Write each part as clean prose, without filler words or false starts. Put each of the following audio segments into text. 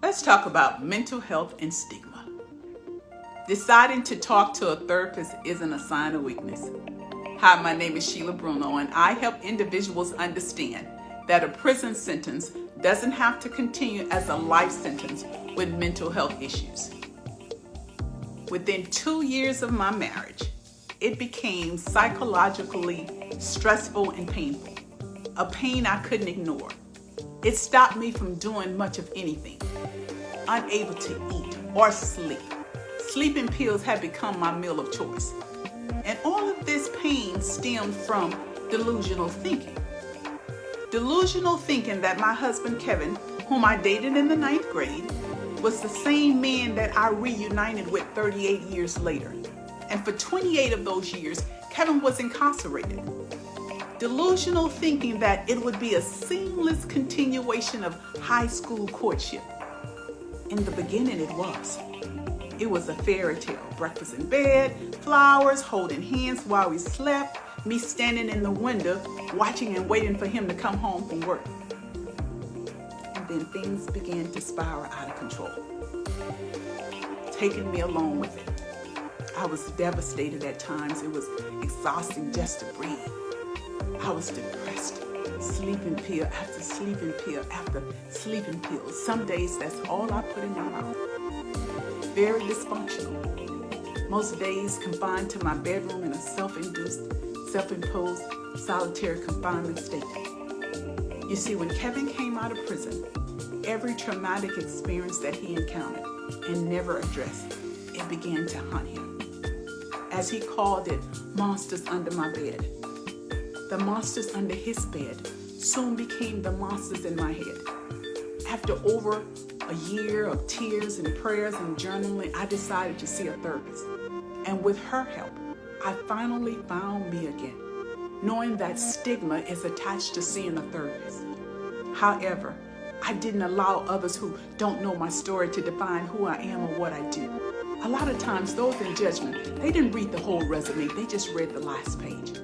Let's talk about mental health and stigma. Deciding to talk to a therapist isn't a sign of weakness. Hi, my name is Sheila Bruno, and I help individuals understand that a prison sentence doesn't have to continue as a life sentence with mental health issues. Within 2 years of my marriage, it became psychologically stressful and painful, a pain I couldn't ignore. It stopped me from doing much of anything, unable to eat or sleep. Sleeping pills had become my meal of choice. And all of this pain stemmed from delusional thinking. Delusional thinking that my husband Kevin, whom I dated in the 9th grade, was the same man that I reunited with 38 years later. And for 28 of those years, Kevin was incarcerated. Delusional thinking that it would be a seamless continuation of high school courtship. In the beginning, it was. It was a fairy tale. Breakfast in bed, flowers, holding hands while we slept, me standing in the window, watching and waiting for him to come home from work. And then things began to spiral out of control, taking me along with it. I was devastated at times. It was exhausting just to breathe. I was depressed. Sleeping pill after sleeping pill after sleeping pill. Some days that's all I put in my mouth. Very dysfunctional. Most days confined to my bedroom in a self-imposed solitary confinement state. You see, when Kevin came out of prison, every traumatic experience that he encountered and never addressed, it began to haunt him. As he called it, monsters under my bed. The monsters under his bed soon became the monsters in my head. After over a year of tears and prayers and journaling, I decided to see a therapist. And with her help, I finally found me again, knowing that stigma is attached to seeing a therapist. However, I didn't allow others who don't know my story to define who I am or what I do. A lot of times, those in judgment, they didn't read the whole resume, they just read the last page.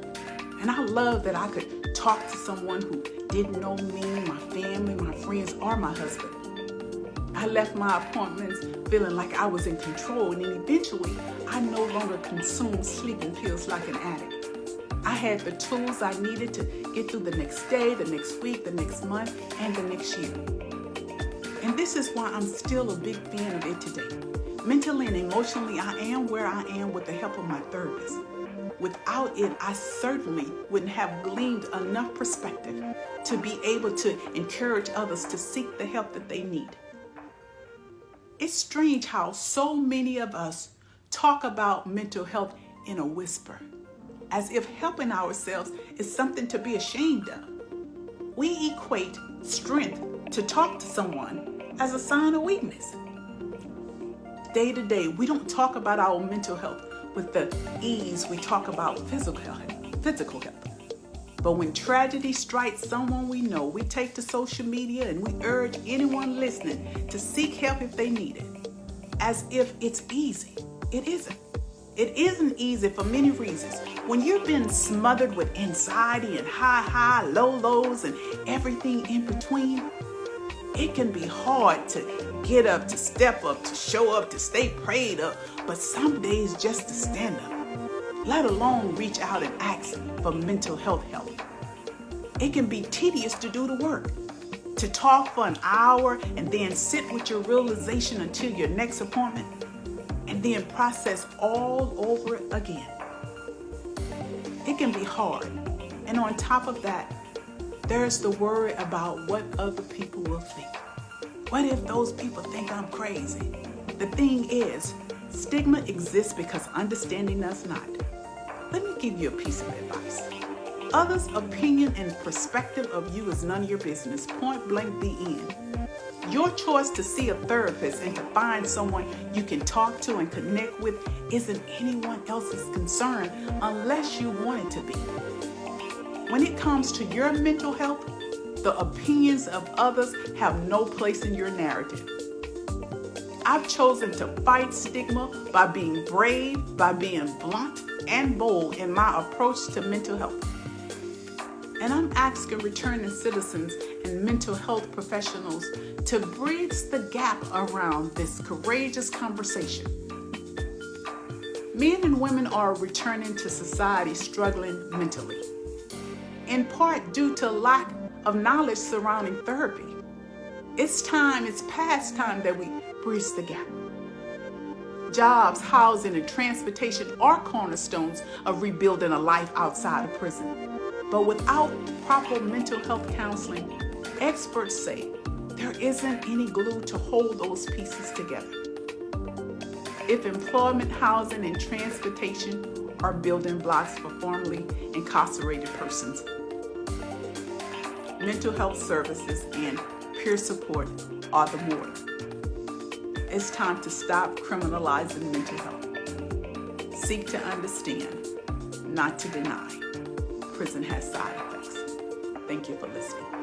And I love that I could talk to someone who didn't know me, my family, my friends, or my husband. I left my appointments feeling like I was in control, and then eventually I no longer consumed sleeping pills like an addict. I had the tools I needed to get through the next day, the next week, the next month, and the next year. And this is why I'm still a big fan of it today. Mentally and emotionally, I am where I am with the help of my therapist. Without it, I certainly wouldn't have gleaned enough perspective to be able to encourage others to seek the help that they need. It's strange how so many of us talk about mental health in a whisper, as if helping ourselves is something to be ashamed of. We equate strength to talk to someone as a sign of weakness. Day to day, we don't talk about our mental health with the ease we talk about physical health. But when tragedy strikes someone we know, we take to social media and we urge anyone listening to seek help if they need it. As if it's easy. It isn't. It isn't easy for many reasons. When you've been smothered with anxiety and high, lows, and everything in between, it can be hard to get up, to step up, to show up, to stay prayed up, but some days just to stand up, let alone reach out and ask for mental health help. It can be tedious to do the work, to talk for an hour and then sit with your realization until your next appointment, and then process all over again. It can be hard, and on top of that, there's the worry about what other people will think. What if those people think I'm crazy? The thing is, stigma exists because understanding does not. Let me give you a piece of advice. Others' opinion and perspective of you is none of your business. Point blank, the end. Your choice to see a therapist and to find someone you can talk to and connect with isn't anyone else's concern unless you want it to be. When it comes to your mental health, the opinions of others have no place in your narrative. I've chosen to fight stigma by being brave, by being blunt and bold in my approach to mental health. And I'm asking returning citizens and mental health professionals to bridge the gap around this courageous conversation. Men and women are returning to society struggling mentally, in part due to lack of knowledge surrounding therapy. It's past time that we bridge the gap. Jobs, housing, and transportation are cornerstones of rebuilding a life outside of prison. But without proper mental health counseling, experts say there isn't any glue to hold those pieces together. If employment, housing, and transportation are building blocks for formerly incarcerated persons, mental health services and peer support are the mortar. It's time to stop criminalizing mental health. Seek to understand, not to deny. Prison has side effects. Thank you for listening.